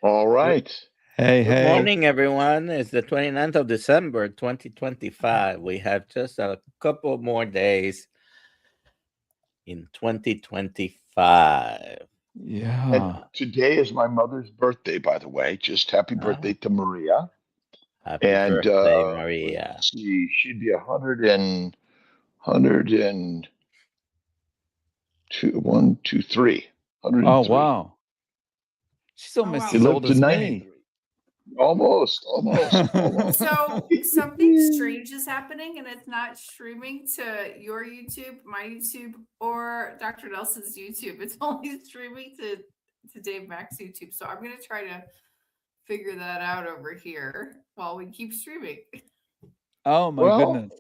All Good, right. Hey, good hey. morning, everyone. It's the 29th of December, 2025. We have just a couple more days in 2025. And Yeah. today is my mother's birthday, by the way. Just happy Ah, birthday to Maria. happy And birthday, let's Maria. see, she'd be 102, 103. Oh, 103. wow. She's Oh almost She wow. as lived old to as me. 93. Almost. So something strange is happening and it's not streaming to your YouTube, my YouTube, or Dr. Nelson's YouTube. It's only streaming to Dave Mack's YouTube. So I'm gonna try to figure that out over here while we keep streaming. Oh, my Well, goodness.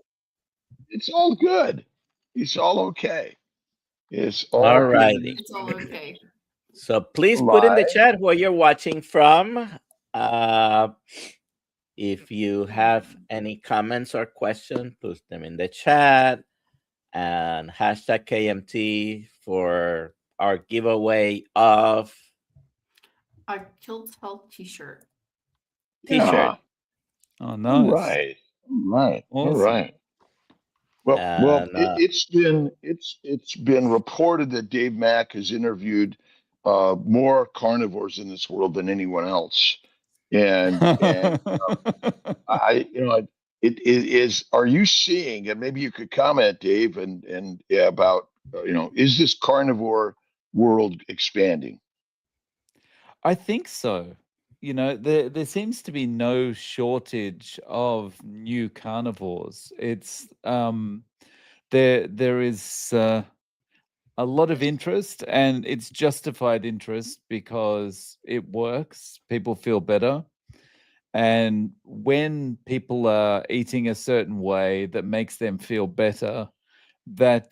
it's all good. It's all okay. It's All all good in righty. this It's all country. okay. So please put in the Live. chat where you're watching from. Uh, if you have any comments or questions, put them in the chat and hashtag KMT for our giveaway of A Kiltz Health t-shirt. t-shirt. Yeah. Oh, All nice. right. All right. All Awesome. right. Well, And it's been reported that Dave Mack has interviewed more carnivores in this world than anyone else, and I it is. Are you seeing? And maybe you could comment, Dave, and yeah, about is this carnivore world expanding? I think so. There seems to be no shortage of new carnivores. There is a lot of interest, and it's justified interest because it works. People feel better. And when people are eating a certain way that makes them feel better, that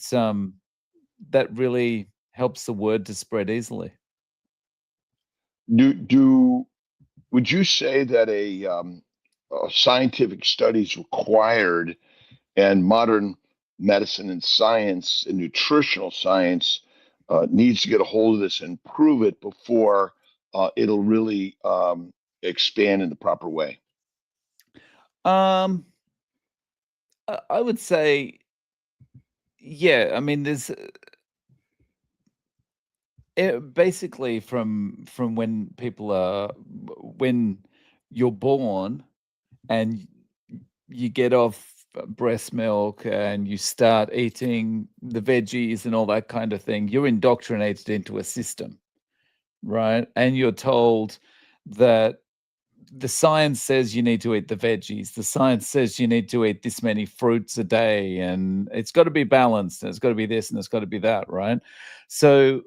that really helps the word to spread easily. Do would you say that a scientific study is required, and modern medicine and science and nutritional science needs to get a hold of this and prove it before it'll really expand in the proper way? Um, I would say, yeah. I mean, there's basically from when you're born and you get off breast milk and you start eating the veggies and all that kind of thing, you're indoctrinated into a system, right? And you're told that the science says you need to eat the veggies. The science says you need to eat this many fruits a day, and it's got to be balanced, and it's got to be this, and it's got to be that, right? So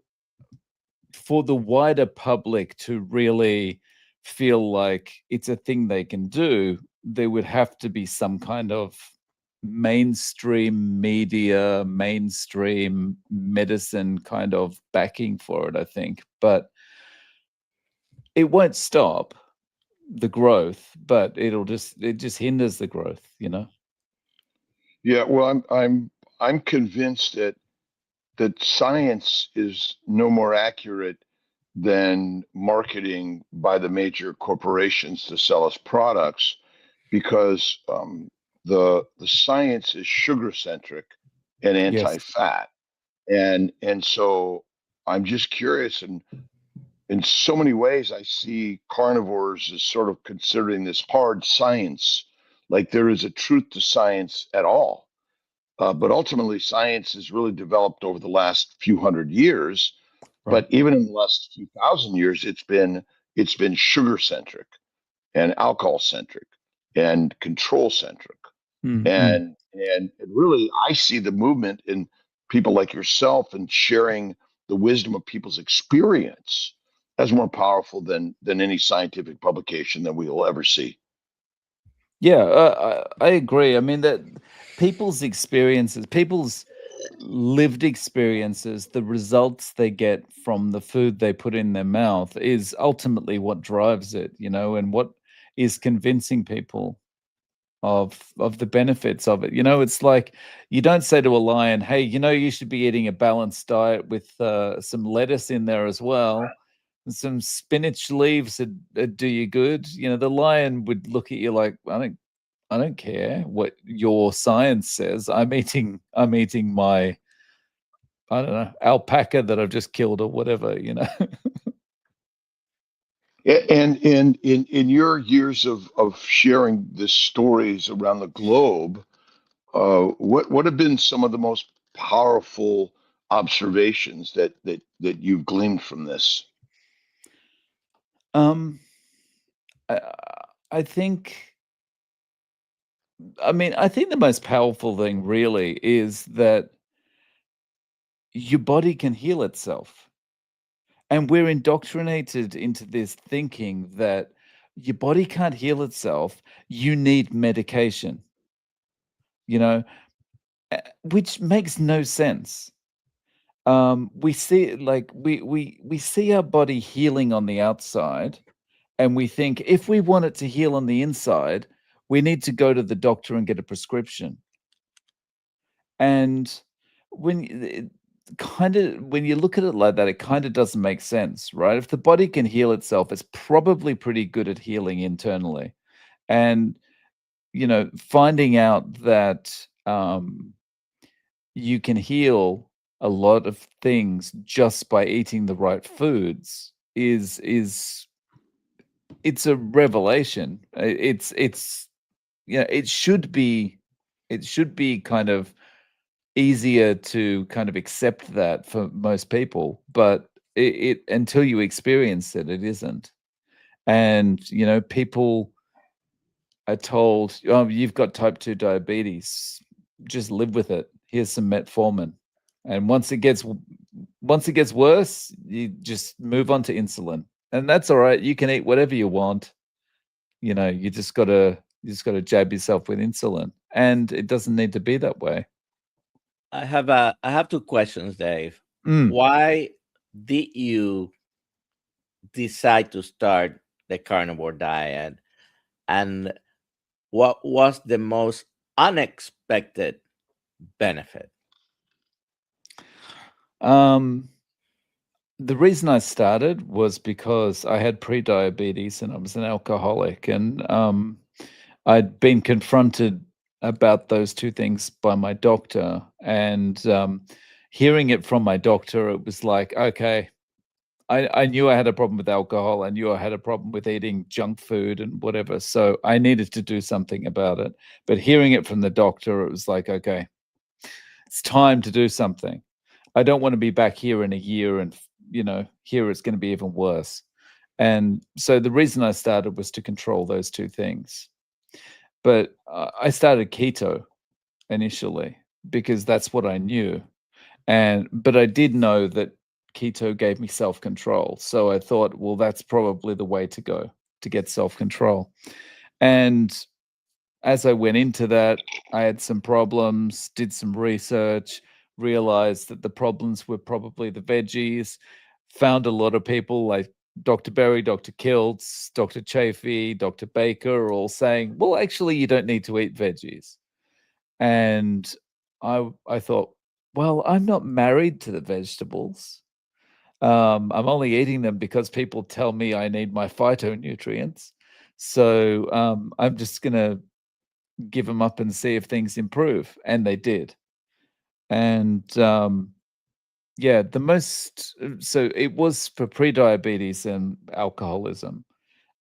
for the wider public to really feel like it's a thing they can do, there would have to be some kind of mainstream media, mainstream medicine kind of backing for it, I think. But it won't stop the growth, but it just hinders the growth. Yeah, well, I'm convinced that science is no more accurate than marketing by the major corporations to sell us products, because the science is sugar centric and Yes. anti-fat, and so I'm just curious, and in so many ways I see carnivores as sort of considering this hard science, like there is a truth to science at all. But ultimately, science has really developed over the last few hundred years. Right. But even in the last few thousand years, it's been sugar centric and alcohol centric and control centric. Mm-hmm. And really, I see the movement in people like yourself and sharing the wisdom of people's experience as more powerful than any scientific publication that we will ever see. Yeah, I agree. I mean that people's experiences, people's lived experiences, the results they get from the food they put in their mouth is ultimately what drives it, and what is convincing people of the benefits of it. It's like you don't say to a lion, "Hey, you should be eating a balanced diet with some lettuce in there as well." some spinach leaves would do you good. You know, the lion would look at you like, I don't care what your science says. I'm eating my, I don't know, alpaca that I've just killed or whatever, you know. And in your years of sharing the stories around the globe, what have been some of the most powerful observations that you've gleaned from this? I think, I mean, I think the most powerful thing really is that your body can heal itself. And we're indoctrinated into this thinking that your body can't heal itself, you need medication, you know, which makes no sense. We see like we see our body healing on the outside, and we think if we want it to heal on the inside, we need to go to the doctor and get a prescription. And when when you look at it like that, it kind of doesn't make sense, right? If the body can heal itself, it's probably pretty good at healing internally. And you know, finding out that you can heal a lot of things just by eating the right foods is it's a revelation. It's you know, it should be kind of easier to kind of accept that for most people, but it until you experience it, it isn't. And you know, people are told, "Oh, you've got type 2 diabetes. Just live with it. Here's some metformin." And once it gets worse, you just move on to insulin. And that's all right. You can eat whatever you want. You know, you just gotta jab yourself with insulin. And it doesn't need to be that way. I have two questions, Dave. Mm. Why did you decide to start the carnivore diet, and what was the most unexpected benefit? The reason I started was because I had pre-diabetes and I was an alcoholic, and I'd been confronted about those two things by my doctor, and hearing it from my doctor, it was like, okay, I knew I had a problem with alcohol. I knew I had a problem with eating junk food and whatever. So I needed to do something about it. But hearing it from the doctor, it was like, okay, it's time to do something. I don't want to be back here in a year and, you know, here it's going to be even worse. And so the reason I started was to control those two things. But I started keto initially because that's what I knew. But I did know that keto gave me self-control. So I thought, well, that's probably the way to go to get self-control. And as I went into that, I had some problems, did some research, realized that the problems were probably the veggies, found a lot of people like Dr. Berry, Dr. Kiltz, Dr. Chafee, Dr. Baker, all saying, well, actually, you don't need to eat veggies. And I thought, well, I'm not married to the vegetables. I'm only eating them because people tell me I need my phytonutrients. So I'm just going to give them up and see if things improve. And they did. And yeah, so it was for pre-diabetes and alcoholism.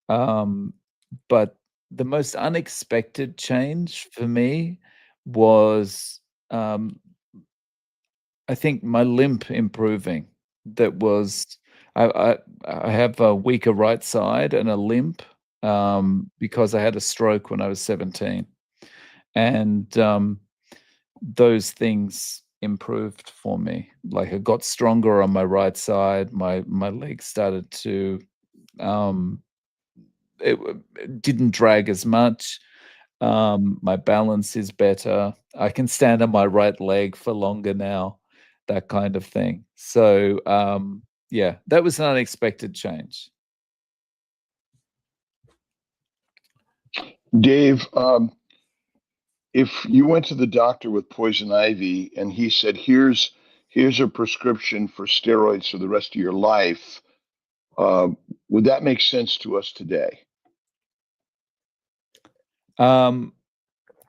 But the most unexpected change for me was, I think, my limp improving. That was, I have a weaker right side and a limp because I had a stroke when I was 17. And those things improved for me. Like I got stronger on my right side. My legs started to it didn't drag as much. My balance is better. I can stand on my right leg for longer now, that kind of thing. So yeah, that was an unexpected change. Dave, if you went to the doctor with poison ivy and he said, here's a prescription for steroids for the rest of your life, Would that make sense to us today?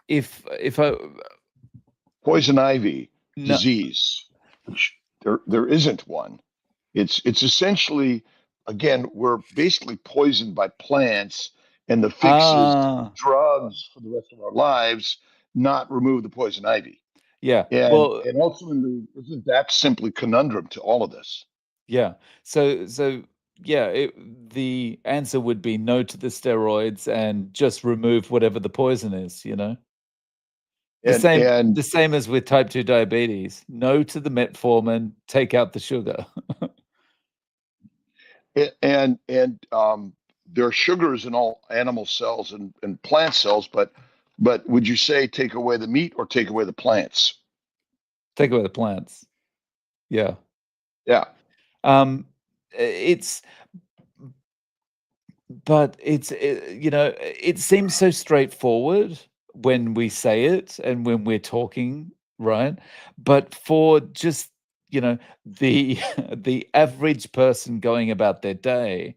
If I Poison ivy no, disease, which there isn't one. It's essentially, again, we're basically poisoned by plants, and the fix is drugs for the rest of our lives, not remove the poison ivy. yeah. And Well, ultimately, isn't that simply conundrum to all of this? yeah. So yeah, the answer would be no to the steroids and just remove whatever the poison is, you know? The same as with type 2 diabetes. No to the metformin, take out the sugar. and there are sugars in all animal cells and plant cells, but would you say take away the meat or take away the plants? Take away the plants. Yeah. Yeah. It's you know, it seems so straightforward when we say it and when we're talking, right? But for just, you know, the the average person going about their day,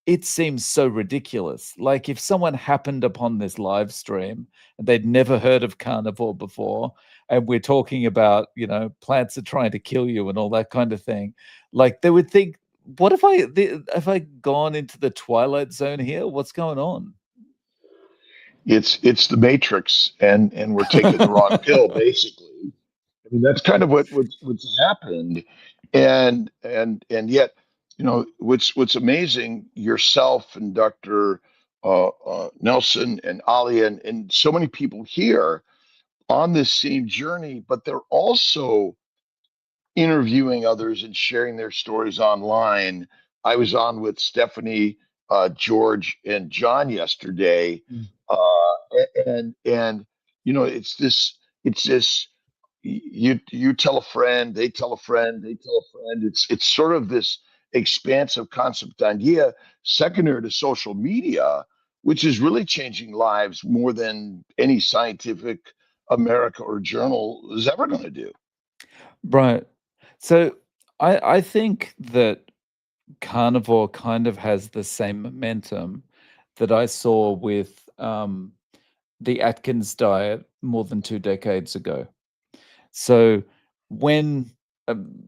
it seems so ridiculous. Like if someone happened upon this live stream and they'd never heard of carnivore before, and we're talking about, you know, plants are trying to kill you and all that kind of thing, like they would think, what have I gone into the twilight zone here? What's going on? It's the Matrix, and we're taking the wrong pill, basically. I mean, that's kind of what's happened, and yet, you know, what's amazing, yourself and Dr. Nelson and Ali and so many people here on this same journey, but they're also interviewing others and sharing their stories online. I was on with Stephanie, George, and John yesterday, and you know, it's this. You tell a friend, they tell a friend, they tell a friend. It's sort of this expansive concept idea, secondary to social media, which is really changing lives more than any scientific America or journal is ever going to do. Right. So I think that carnivore kind of has the same momentum that I saw with the Atkins diet more than 2 decades ago. So when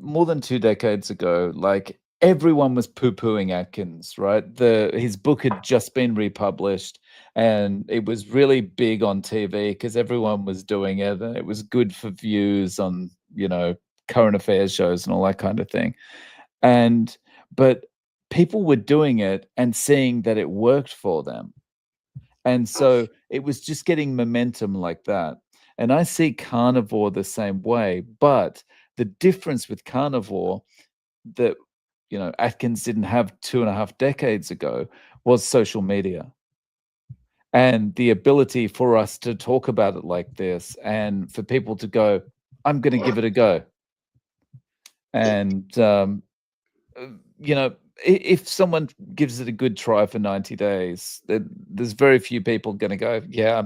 more than 2 decades ago, like everyone was poo-pooing Atkins, right? His book had just been republished and it was really big on TV because everyone was doing it and it was good for views on, you know, current affairs shows and all that kind of thing. But people were doing it and seeing that it worked for them. And so it was just getting momentum like that. And I see carnivore the same way, but the difference with carnivore that, you know, Atkins didn't have 2.5 decades ago was social media and the ability for us to talk about it like this and for people to go, I'm going to give it a go. And, you know, if someone gives it a good try for 90 days, there's very few people going to go, yeah,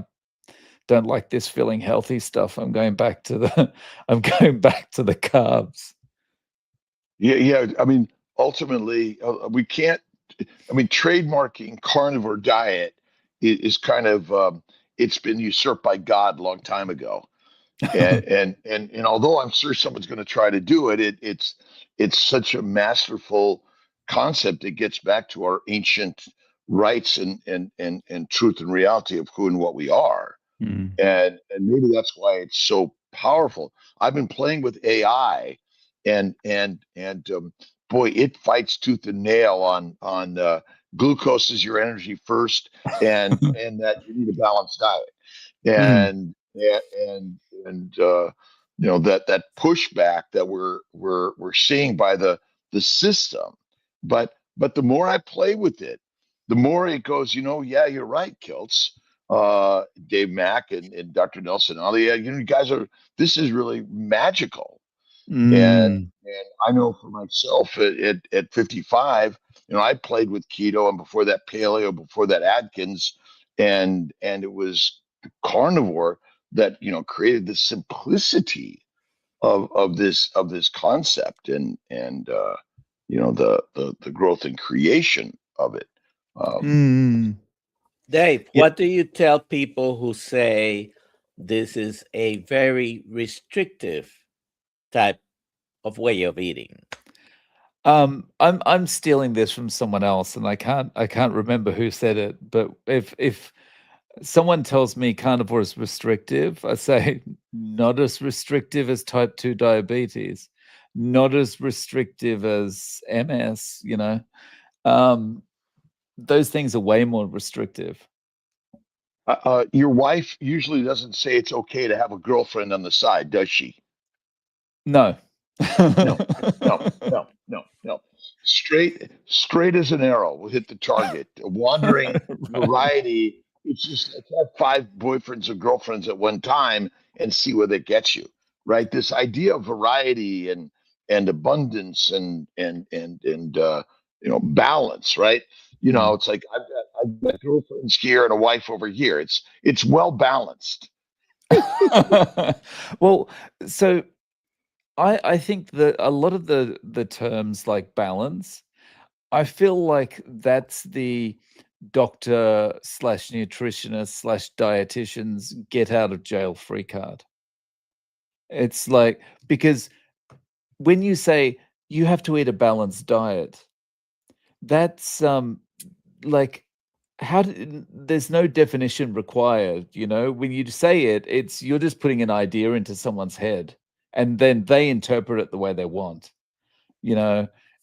don't like this feeling healthy stuff. I'm going back to the carbs. Yeah. I mean, ultimately, we can't. I mean, trademarking carnivore diet is kind of it's been usurped by God a long time ago. And although I'm sure someone's going to try to do it, it's such a masterful concept. It gets back to our ancient rights and truth and reality of who and what we are. And maybe that's why it's so powerful. I've been playing with AI, and boy, it fights tooth and nail on glucose is your energy first, and that you need a balanced diet, and you know, that pushback that we're seeing by the system, but the more I play with it, the more it goes, you know, yeah, you're right, Kiltz, Dave Mack and Dr. Nelson. Oh, yeah, you know, you guys are. This is really magical, and I know for myself at 55, you know, I played with keto, and before that paleo, before that Atkins, and it was carnivore that, you know, created the simplicity of this concept, and the growth and creation of it. Dave, Yeah. what do you tell people who say this is a very restrictive type of way of eating? I'm stealing this from someone else, and I can't remember who said it. But if someone tells me carnivore is restrictive, I say not as restrictive as type 2 diabetes, not as restrictive as MS. Those things are way more restrictive. Your wife usually doesn't say it's okay to have a girlfriend on the side, does she? No. No, no. Straight as an arrow will hit the target. A wandering variety. It's just like have 5 boyfriends or girlfriends at one time and see where that gets you. Right? This idea of variety and abundance and balance. Right? It's like I've got girlfriends here and a wife over here. It's well balanced. Well, so I think that a lot of the terms like balance, I feel like that's the doctor/nutritionist/dietitian's get out of jail free card. It's like, because when you say you have to eat a balanced diet, that's like, there's no definition required. When you say it, you're just putting an idea into someone's head, and then they interpret it the way they want.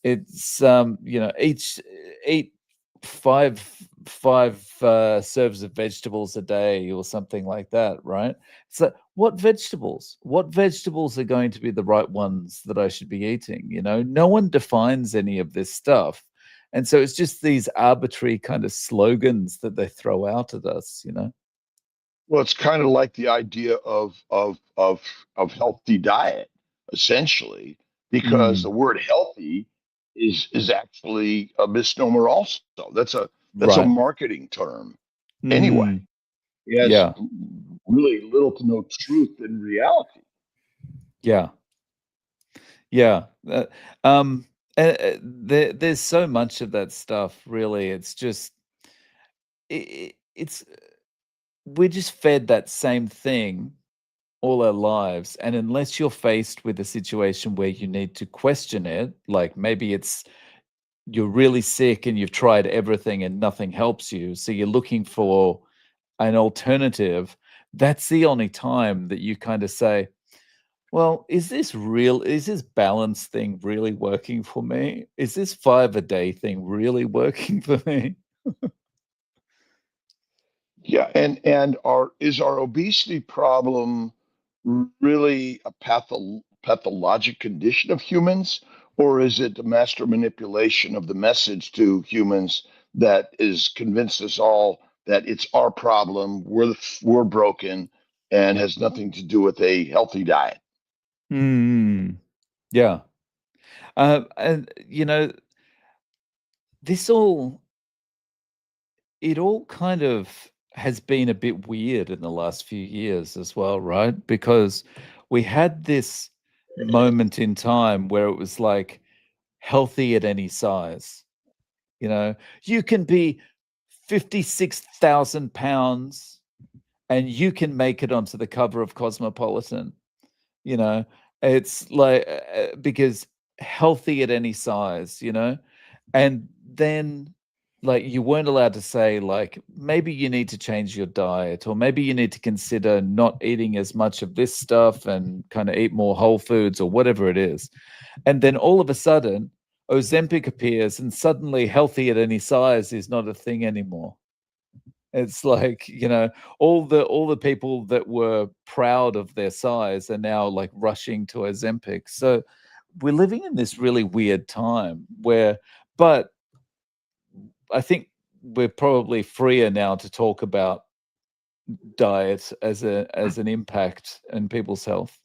It's eat five serves of vegetables a day or something like that, right? So what vegetables are going to be the right ones that I should be eating? No one defines any of this stuff. And so it's just these arbitrary kind of slogans that they throw out at us. Well, it's kind of like the idea of healthy diet, essentially, because the word healthy is actually a misnomer. Also, that's a Right. marketing term. Anyway, it has Yeah. really little to no truth in reality. Yeah. There's so much of that stuff. Really, it's just we're just fed that same thing all our lives, and unless you're faced with a situation where you need to question it, like maybe you're really sick and you've tried everything and nothing helps you, so you're looking for an alternative, that's the only time that you kind of say, well, is this balance thing really working for me? Is this 5 a day thing really working for me? Yeah, and is our obesity problem really a pathologic condition of humans, or is it a master manipulation of the message to humans that is convinced us all that it's our problem, we're broken, and has nothing to do with a healthy diet? Yeah. And it all kind of has been a bit weird in the last few years as well, right? Because we had this moment in time where it was like healthy at any size. You can be 56,000 pounds and you can make it onto the cover of Cosmopolitan. It's like, because healthy at any size, and then like you weren't allowed to say like maybe you need to change your diet, or maybe you need to consider not eating as much of this stuff and kind of eat more whole foods or whatever it is. And then all of a sudden Ozempic appears, and suddenly healthy at any size is not a thing anymore. It's like, all the people that were proud of their size are now like rushing to Ozempic. So we're living in this really weird time but I think we're probably freer now to talk about diet as an impact in people's health.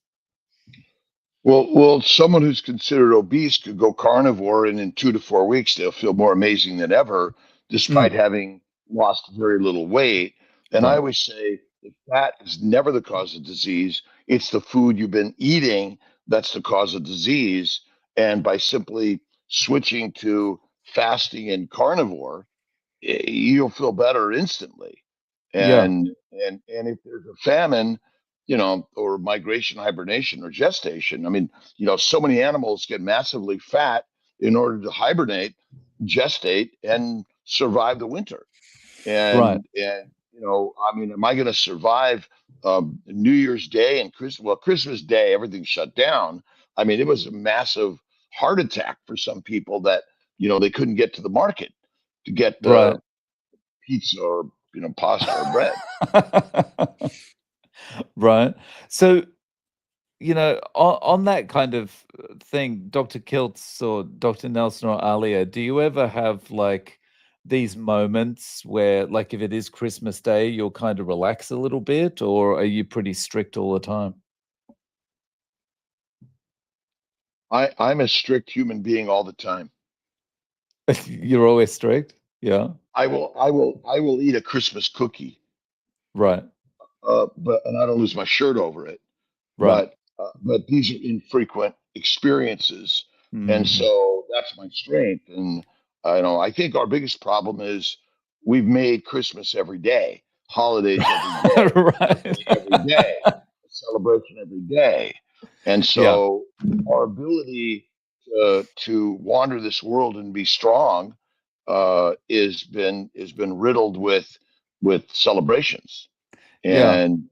Well, someone who's considered obese could go carnivore, and in 2 to 4 weeks they'll feel more amazing than ever, despite having lost very little weight. And I Right. always say that fat is never the cause of disease. It's the food you've been eating that's the cause of disease. And by simply switching to fasting and carnivore, you'll feel better instantly. Yeah. And if there's a famine, or migration, hibernation, or gestation, I mean, so many animals get massively fat in order to hibernate, gestate, and survive the winter. Right. And I mean, am I going to survive New Year's Day and Christmas? Well, Christmas Day, everything shut down. I mean, it was a massive heart attack for some people that they couldn't get to the market to get Right. pizza or pasta or bread. Right. So, on that kind of thing, Dr. Kiltz or Dr. Nelson or Alia, do you ever have like these moments where, like, if it is Christmas Day, you'll kind of relax a little bit, or are you pretty strict all the time? I'm a strict human being all the time. You're always strict? Yeah. I will eat a Christmas cookie, Right. and I don't lose my shirt over it. Right. But these are infrequent experiences, and Mhm. so that's my strength. And I think our biggest problem is we've made Christmas every day, holidays every day, Right. every day, celebration every day, and Yeah. so our ability to wander this world and be strong has been riddled with celebrations, Yeah. and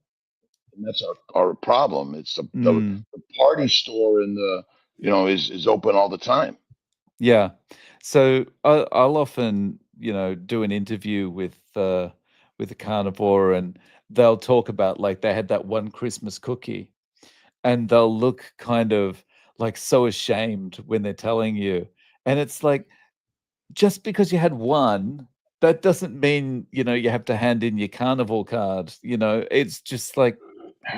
that's our problem. It's the Mm. party store in the is open all the time. Yeah. So I'll often, do an interview with a carnivore, and they'll talk about like they had that one Christmas cookie, and they'll look kind of like so ashamed when they're telling you. And it's like, just because you had one, that doesn't mean, you have to hand in your carnivore card. It's just like,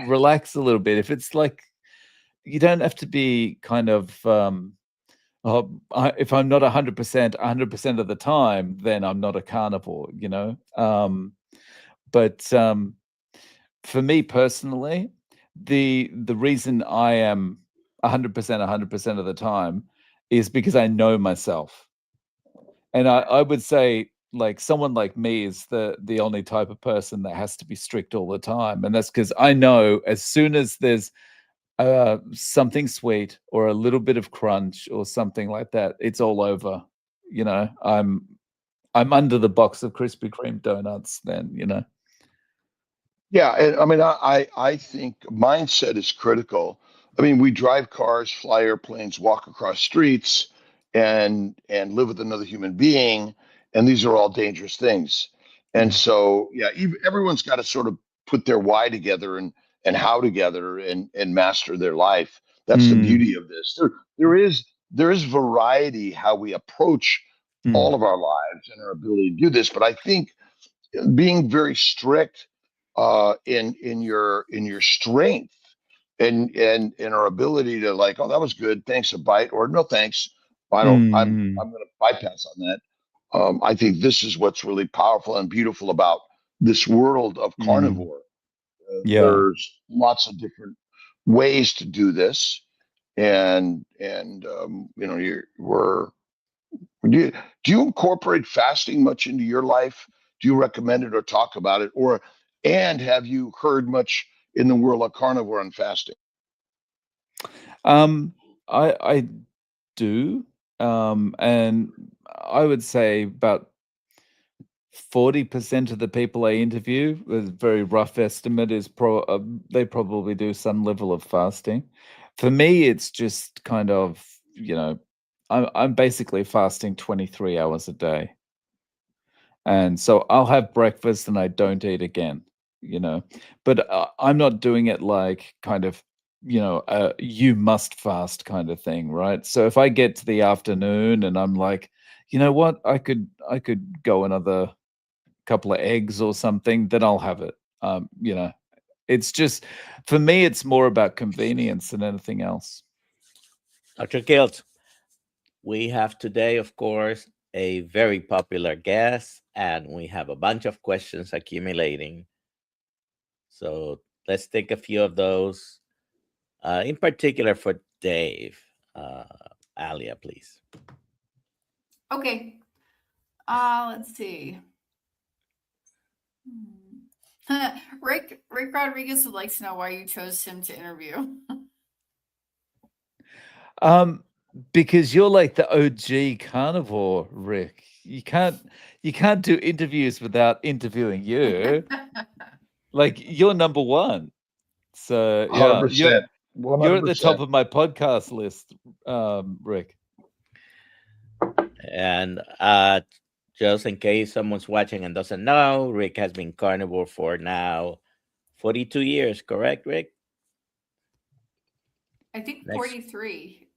relax a little bit. If it's like, you don't have to be kind of if I'm not 100% of the time, then I'm not a carnivore, But for me personally, the reason I am 100% of the time is because I know myself. And I would say, like, someone like me is the only type of person that has to be strict all the time. And that's because I know as soon as there's something sweet or a little bit of crunch or something like that, it's all over. I'm under the box of Krispy Kreme donuts then. Yeah, and I mean, I think mindset is critical. I mean, we drive cars, fly airplanes, walk across streets, and live with another human being, and these are all dangerous things. And Mm. so, yeah, everyone's got to sort of put their why together and how together and master their life. That's the Mm. beauty of this. There is variety how we approach Mm. all of our lives and our ability to do this, but I think being very strict in your strength and our ability to, like, oh, that was good, thanks, a bite, or no thanks, I don't, Mm. I'm going to bypass on that. I think this is what's really powerful and beautiful about this world of Mm. carnivore. Yeah. There's lots of different ways to do this, and do you incorporate fasting much into your life? Do you recommend it or talk about it? And have you heard much in the world of carnivore and fasting? I do, and I would say about 40% of the people I interview, a very rough estimate, is they probably do some level of fasting. For me, it's just kind of, I'm basically fasting 23 hours a day. And so I'll have breakfast and I don't eat again, you know. But I'm not doing it like kind of, you must fast kind of thing, right? So if I get to the afternoon and I'm like, you know what, I could go another couple of eggs or something, then I'll have it. It's just, for me, it's more about convenience than anything else. Dr. Kiltz, we have today, of course, a very popular guest, and we have a bunch of questions accumulating. So let's take a few of those, in particular for Dave. Alia, please. Okay. Let's see. Rick Rodriguez would like to know why you chose him to interview. Because you're like the OG carnivore, Rick. You can't do interviews without interviewing you. Like, you're number one. So yeah, 100%. you're at the top 100%. of my podcast list, Rick. And just in case someone's watching and doesn't know, Rick has been carnivore for now 42 years, correct, Rick? I think Next. 43.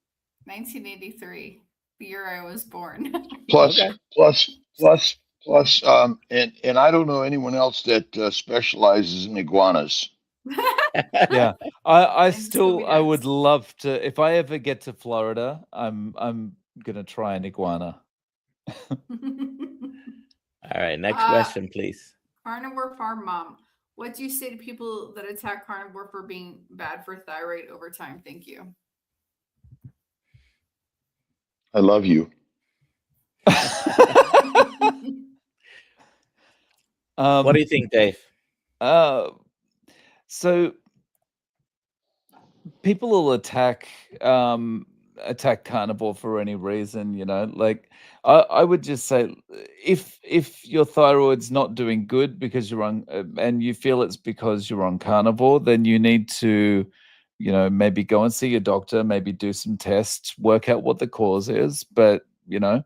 1983, the year I was born. Plus, Okay. plus, and I don't know anyone else that specializes in iguanas. Yeah, I And still Scooby I would Doo's. love to. If I ever get to Florida, I'm gonna try an iguana. All right, next Uh, question, please. Carnivore Farm Mom. What do you say to people that attack carnivore for being bad for thyroid over time? Thank you. I love you. What do you think, Dave? So people will attack carnivore for any reason, you know. Like, I would just say, if your thyroid's not doing good because you're on and you feel it's because you're on carnivore, then you need to, you know, maybe go and see your doctor, maybe do some tests, work out what the cause is. But, you know,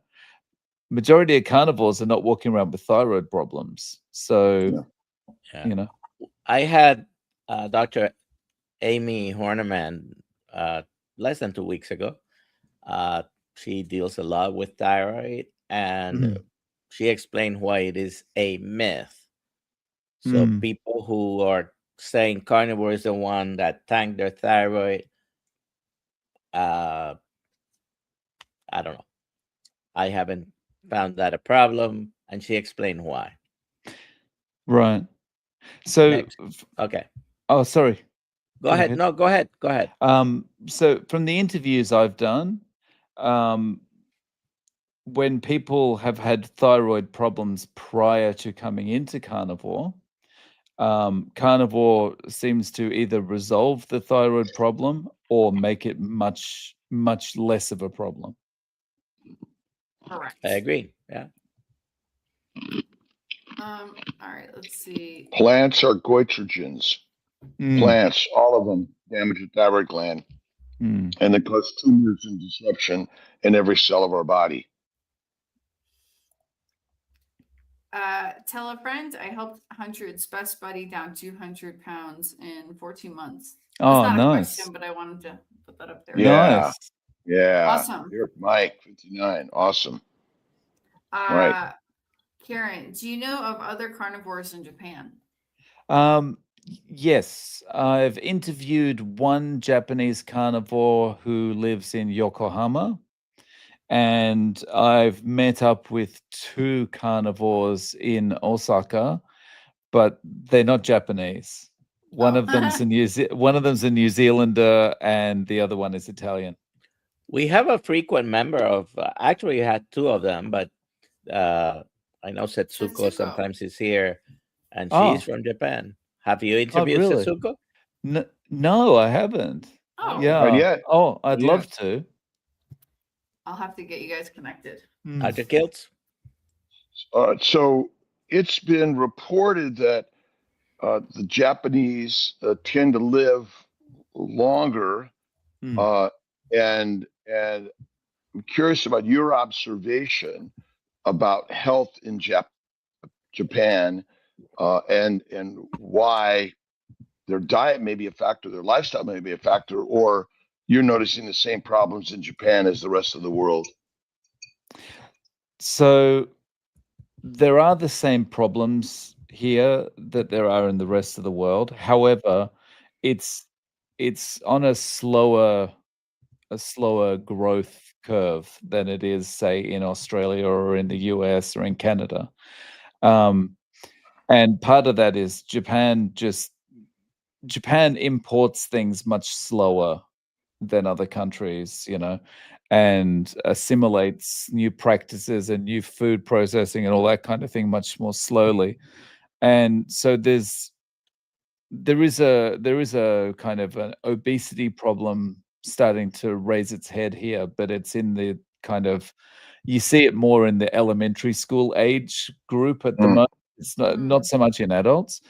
majority of carnivores are not walking around with thyroid problems. So, Yeah. you know. I had Dr. Amy Horneman less than 2 weeks ago. She deals a lot with thyroid, and she explained why it is a myth. So people who are saying carnivore is the one that tanked their thyroid, I don't know. I haven't found that a problem, and she explained why. Right. So, Next. Okay. Oh, sorry. Go ahead. No, go ahead. Go ahead. So from the interviews I've done, when people have had thyroid problems prior to coming into carnivore, carnivore seems to either resolve the thyroid problem or make it much, much less of a problem. Correct. I agree. Yeah. All right, let's see. Plants are goitrogens. Plants, all of them, damage the thyroid gland. And they cause tumors and disruption in every cell of our body. Tell a friend I helped hundreds best buddy down 200 pounds in 14 months. Oh, That's not nice. a question, but I wanted to put that up there. Yeah. Nice. Yeah. Awesome. Here, Mike, 59. Awesome. Right. Karen, do you know of other carnivores in Japan? Yes, I've interviewed one Japanese carnivore who lives in Yokohama, and I've met up with two carnivores in Osaka, but they're not Japanese. One of them's a New Zealander, and the other one is Italian. We have a frequent member of. Actually, we had two of them, but I know Setsuko sometimes is here, and she's from Japan. Have you interviewed Setsuko? No, I haven't. Oh, yeah. Not yet. Oh, I'd love to. I'll have to get you guys connected. Dr. Kiltz? So it's been reported that the Japanese tend to live longer, and I'm curious about your observation about health in Japan, and why their diet may be a factor, their lifestyle may be a factor, or you're noticing the same problems in Japan as the rest of the world. So there are the same problems here that there are in the rest of the world. However, it's on a slower growth curve than it is, say, in Australia or in the US or in Canada. And part of that is Japan imports things much slower than other countries, you know. and assimilates new practices and new food processing and all that kind of thing much more slowly. And so there is a kind of an obesity problem starting to raise its head here, but it's in the kind of, you see it more in the elementary school age group at the moment. It's not so much in adults.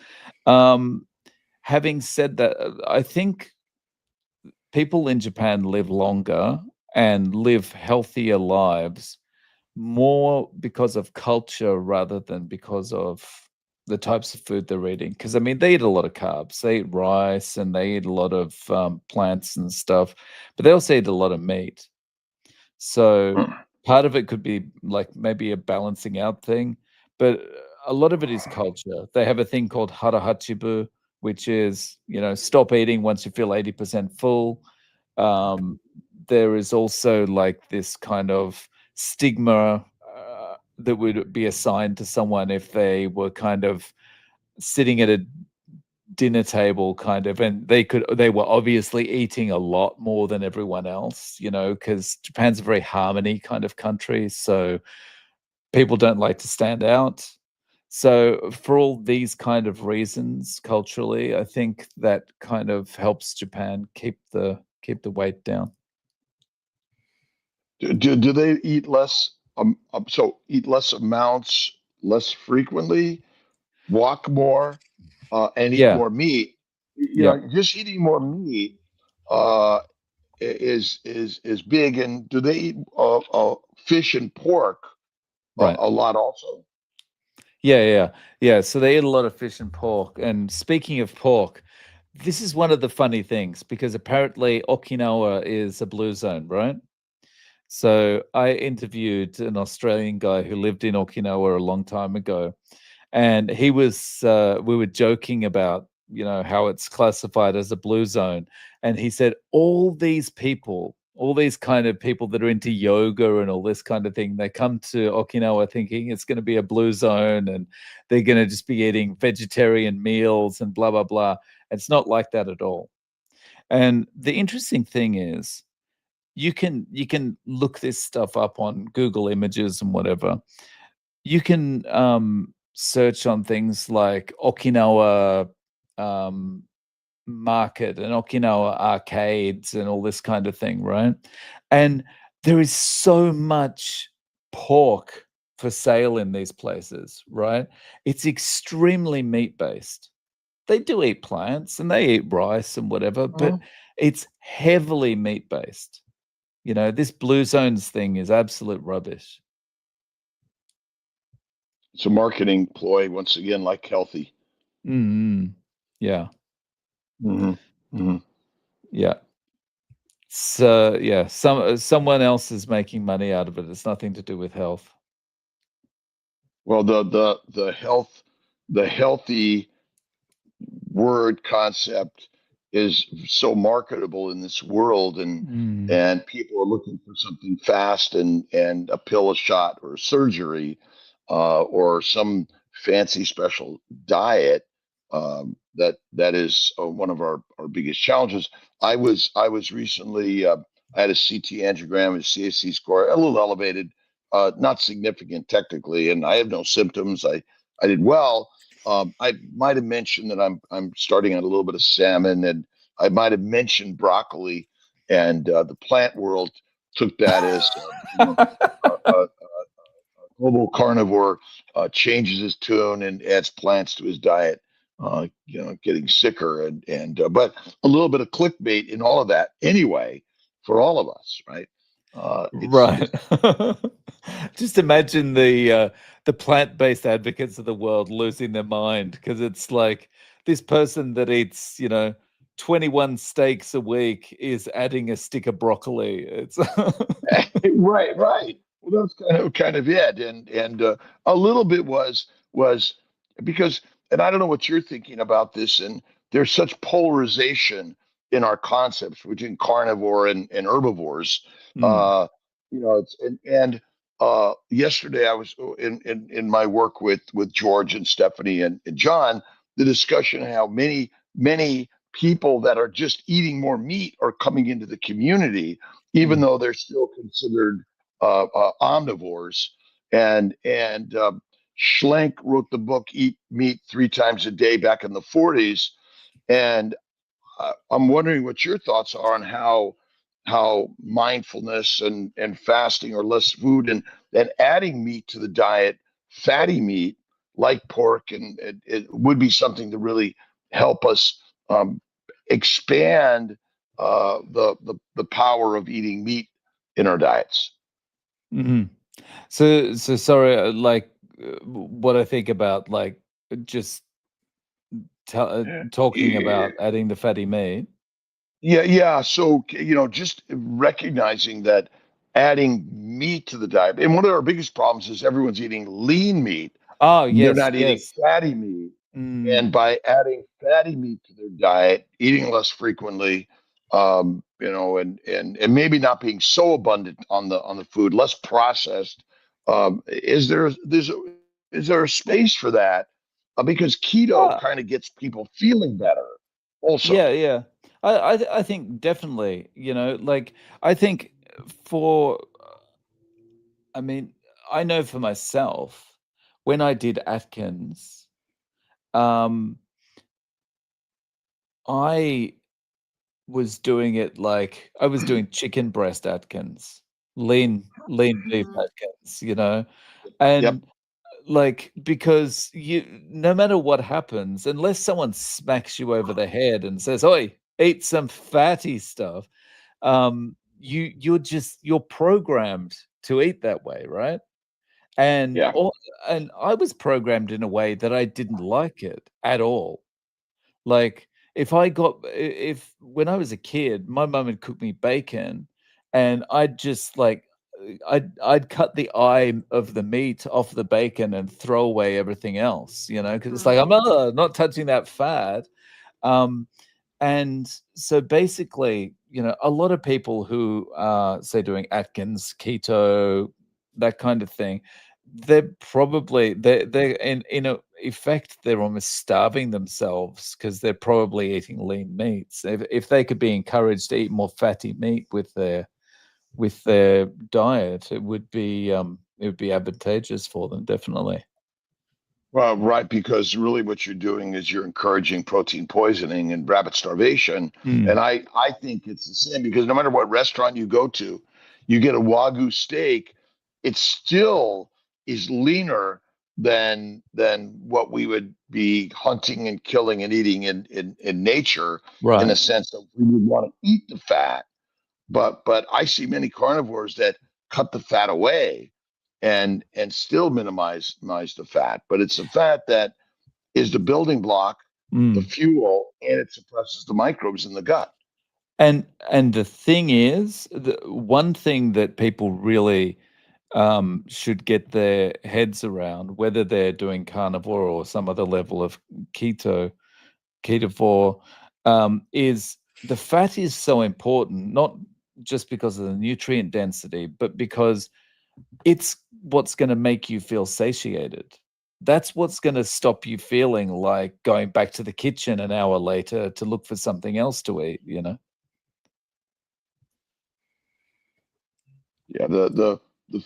Having said that, I think people in Japan live longer and live healthier lives more because of culture rather than because of the types of food they're eating. Because I mean, they eat a lot of carbs. They eat rice and they eat a lot of plants and stuff, but they also eat a lot of meat. So part of it could be like maybe a balancing out thing, but a lot of it is culture. They have a thing called harahachibu, which is, stop eating once you feel 80% full. There is also like this kind of stigma that would be assigned to someone if they were kind of sitting at a dinner table kind of, and they were obviously eating a lot more than everyone else, because Japan's a very harmony kind of country, so people don't like to stand out. So for all these kind of reasons culturally, I think that kind of helps Japan keep the weight down. Do they eat less? So eat less amounts, less frequently, walk more, and eat more meat. Just eating more meat is big. And do they eat fish and pork a lot also? Yeah. So they eat a lot of fish and pork. And speaking of pork, this is one of the funny things, because apparently Okinawa is a blue zone, right? So I interviewed an Australian guy who lived in Okinawa a long time ago, and he was we were joking about how it's classified as a blue zone, and he said all these kind of people that are into yoga and all this kind of thing, they come to Okinawa thinking it's going to be a blue zone and they're going to just be eating vegetarian meals and blah blah blah. It's not like that at all. And the interesting thing is, you can look this stuff up on Google Images and whatever. You can search on things like Okinawa market and Okinawa arcades and all this kind of thing, right? And there is so much pork for sale in these places, right? It's extremely meat-based. They do eat plants and they eat rice and whatever, but it's heavily meat-based. This blue zones thing is absolute rubbish. It's a marketing ploy, once again, like healthy. Yeah. Mm-hmm. Yeah. So yeah, someone else is making money out of it. It's nothing to do with health. Well, the healthy word concept is so marketable in this world, and people are looking for something fast and a pill, a shot, or surgery, or some fancy special diet. That is one of our biggest challenges. I was recently, I had a CT angiogram, a CAC score a little elevated, not significant technically, and I have no symptoms. I did well. I might have mentioned that I'm starting on a little bit of salmon, and I might have mentioned broccoli, and the plant world took that as global carnivore changes his tune and adds plants to his diet. Getting sicker but a little bit of clickbait in all of that anyway for all of us, right? Right. Just imagine the plant-based advocates of the world losing their mind, because it's like this person that eats 21 steaks a week is adding a stick of broccoli. It's right. Well, that's kind of it, and a little bit was because, and I don't know what you're thinking about this, and there's such polarization in our concepts between carnivore and herbivores. Yesterday I was in my work with George and Stephanie and John, the discussion of how many people that are just eating more meat are coming into the community, even though they're still considered omnivores. And Schlenk wrote the book Eat Meat 3 Times a Day back in the 40s. And I'm wondering what your thoughts are on how mindfulness and fasting or less food and adding meat to the diet, fatty meat like pork, and it would be something to really help us expand the power of eating meat in our diets. Mm-hmm. So sorry, like what I think about like just talking about adding the fatty meat. Yeah. So, just recognizing that adding meat to the diet, and one of our biggest problems is everyone's eating lean meat. Oh, They're yes, not eating yes. fatty meat. Mm. And by adding fatty meat to their diet, eating less frequently, and maybe not being so abundant on the food, less processed, is there a space for that? Because keto kind of gets people feeling better also. Yeah. I think definitely, like I think for, I mean, I know for myself, when I did Atkins, I was doing it like I was doing chicken breast Atkins, lean beef Atkins, Yep. and like because no matter what happens, unless someone smacks you over the head and says, "Oi, eat some fatty stuff," you're programmed to eat that way, right? And Yeah. and I was programmed in a way that I didn't like it at all. Like if when I was a kid, my mum would cook me bacon, and I'd just like I'd cut the eye of the meat off the bacon and throw away everything else, because it's like I'm not touching that fat. Um, and so basically, a lot of people who are, say, doing Atkins, keto, that kind of thing, they're in effect they're almost starving themselves because they're probably eating lean meats. If they could be encouraged to eat more fatty meat with their diet, it would be advantageous for them, definitely. Well, right, because really what you're doing is you're encouraging protein poisoning and rabbit starvation. And I think it's the same, because no matter what restaurant you go to, you get a Wagyu steak, it still is leaner than what we would be hunting and killing and eating in nature, in the Right. sense that we would want to eat the fat. But I see many carnivores that cut the fat away and still minimize the fat. But it's the fat that is the building block, the fuel, and it suppresses the microbes in the gut. And the thing is, the one thing that people really should get their heads around, whether they're doing carnivore or some other level of ketovore, is the fat is so important, not just because of the nutrient density, but because it's what's going to make you feel satiated. That's what's going to stop you feeling like going back to the kitchen an hour later to look for something else to eat, Yeah, the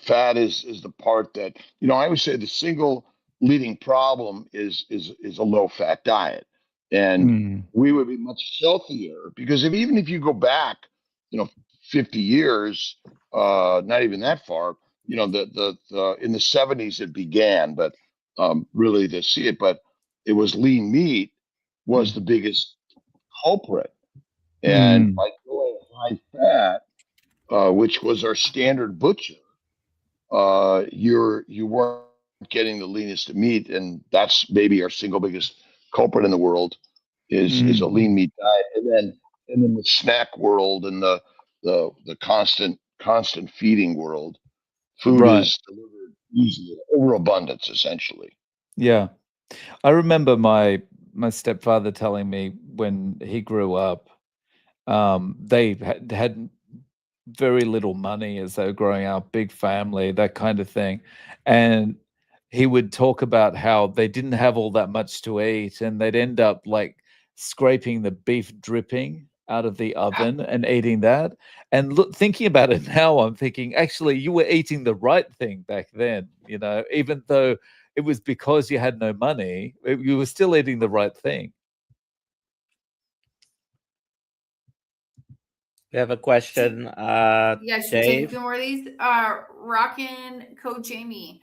fat is the part that, I always say the single leading problem is a low fat diet. And we would be much healthier, because even if you go back, 50 years, not even that far, the in the 70s it began, but really to see it, but it was lean meat was the biggest culprit. And by going high fat, which was our standard butcher, you weren't getting the leanest of meat, and that's maybe our single biggest culprit in the world is a lean meat diet. And then the snack world and the constant feeding world, food Right. is delivered easily, overabundance essentially. Yeah. I remember my stepfather telling me when he grew up, they had very little money as they were growing up, big family, that kind of thing. And he would talk about how they didn't have all that much to eat, and they'd end up like scraping the beef dripping out of the oven and eating that. And look, thinking about it now, I'm thinking, actually, you were eating the right thing back then, even though it was because you had no money, you were still eating the right thing. We have a question, Yeah, should we take a Dave? few more of these? Rockin' Coach Jamie.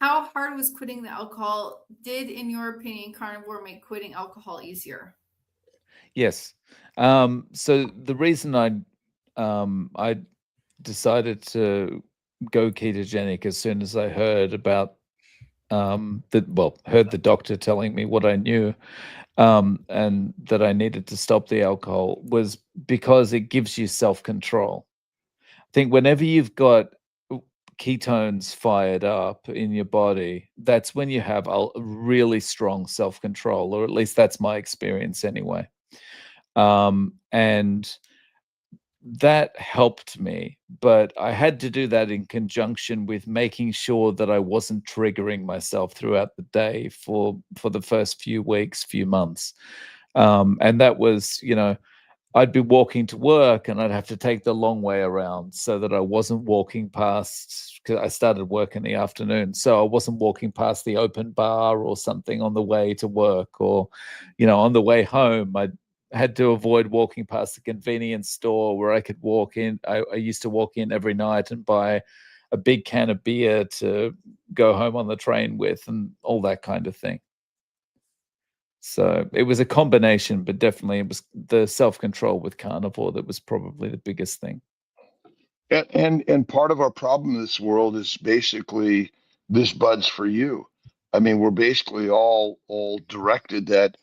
How hard was quitting the alcohol? Did, in your opinion, carnivore make quitting alcohol easier? Yes. So the reason I decided to go ketogenic as soon as I heard about heard the doctor telling me what I knew, and that I needed to stop the alcohol, was because it gives you self-control. I think whenever you've got ketones fired up in your body, that's when you have a really strong self-control, or at least that's my experience anyway. And that helped me, but I had to do that in conjunction with making sure that I wasn't triggering myself throughout the day for the first few weeks, few months. And that was, I'd be walking to work and I'd have to take the long way around so that I wasn't walking past, because I started work in the afternoon. So I wasn't walking past the open bar or something on the way to work, or, on the way home. I had to avoid walking past the convenience store where I could walk in. I used to walk in every night and buy a big can of beer to go home on the train with, and all that kind of thing. So it was a combination, but definitely it was the self-control with carnivore that was probably the biggest thing. And part of our problem in this world is basically this bud's for you. I mean, we're basically all directed that,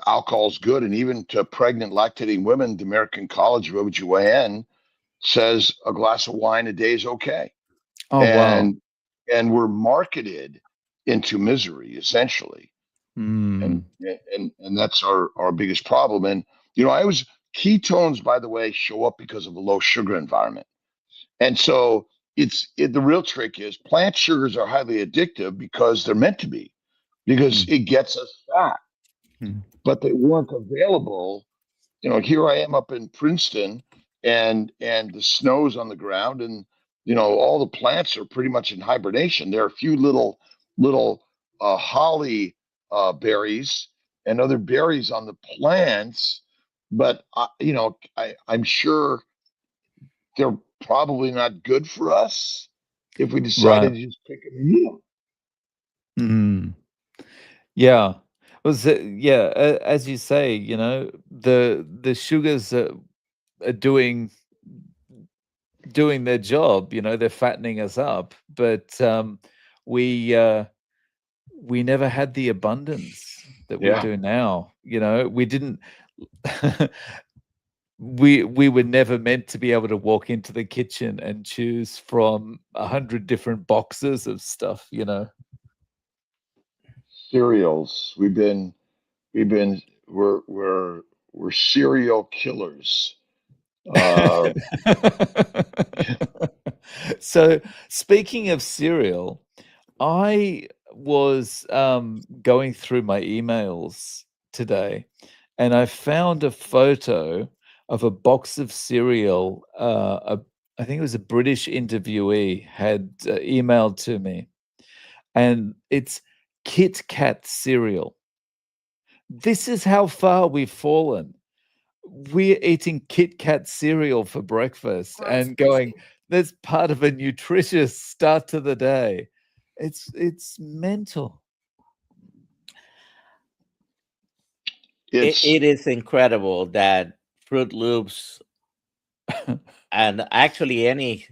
alcohol's good. And even to pregnant lactating women, the American College of OBGYN says a glass of wine a day is okay. Oh, wow. And we're marketed into misery, essentially. Mm. And that's our biggest problem. And, ketones, by the way, show up because of a low sugar environment. And so the real trick is plant sugars are highly addictive because they're meant to be, because it gets us fat, but they weren't available. Here I am up in Princeton, and the snow's on the ground, and all the plants are pretty much in hibernation. There are a few little holly berries and other berries on the plants, but I'm sure they're probably not good for us if we decided to just pick a meal. Yeah. As you say, the sugars are doing their job. They're fattening us up, but we never had the abundance that we do now. We didn't. We were never meant to be able to walk into the kitchen and choose from 100 different boxes of stuff. Cereals. We're serial killers. So speaking of cereal, I was going through my emails today, and I found a photo of a box of cereal. I think it was a British interviewee had emailed to me, and it's Kit Kat cereal. This is how far we've fallen. We're eating Kit Kat cereal for breakfast and going, that's part of a nutritious start to the day. It's mental. It is incredible that Fruit Loops and actually any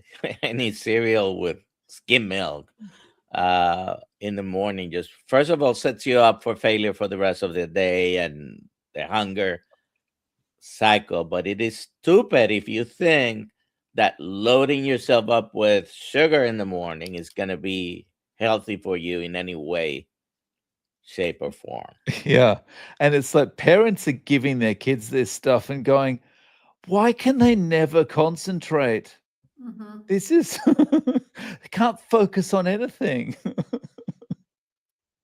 cereal with skim milk in the morning just, first of all, sets you up for failure for the rest of the day and the hunger cycle. But it is stupid if you think that loading yourself up with sugar in the morning is going to be healthy for you in any way, shape, or form. Yeah. And it's like parents are giving their kids this stuff and going, why can they never concentrate? This is, they can't focus on anything.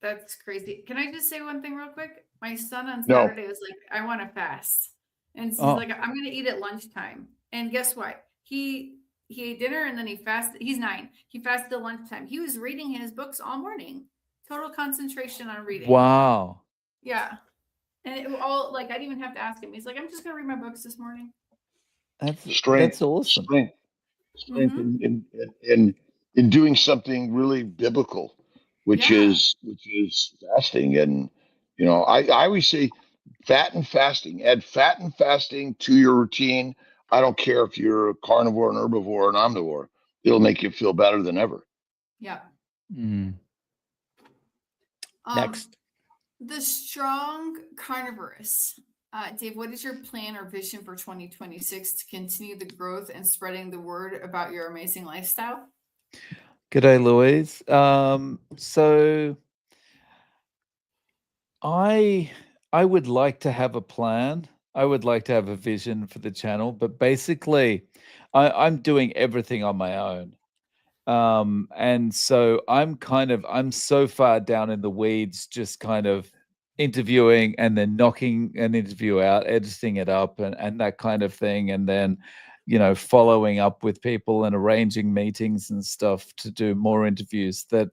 That's crazy. Can I just say one thing real quick? My son on No. Saturday was like, I want to fast. And he's Oh. like, I'm going to eat at lunchtime. And guess what? He ate dinner and then he fasted. He's 9. He fasted at lunchtime. He was reading his books all morning. Total concentration on reading. Wow. Yeah. And it all like, I didn't even have to ask him. He's like, I'm just going to read my books this morning. Strength. That's awesome. Strength in doing something really biblical, which is fasting. And I always say fat and fasting. Add fat and fasting to your routine. I don't care if you're a carnivore, an herbivore, or an omnivore. It'll make you feel better than ever. Yeah. Next. The strong carnivorous. Dave, what is your plan or vision for 2026 to continue the growth and spreading the word about your amazing lifestyle? G'day, Louise. So I would like to have a plan. I would like to have a vision for the channel, but basically I'm doing everything on my own. And so I'm so far down in the weeds, just kind of interviewing and then knocking an interview out, editing it up and that kind of thing. And then, following up with people and arranging meetings and stuff to do more interviews, that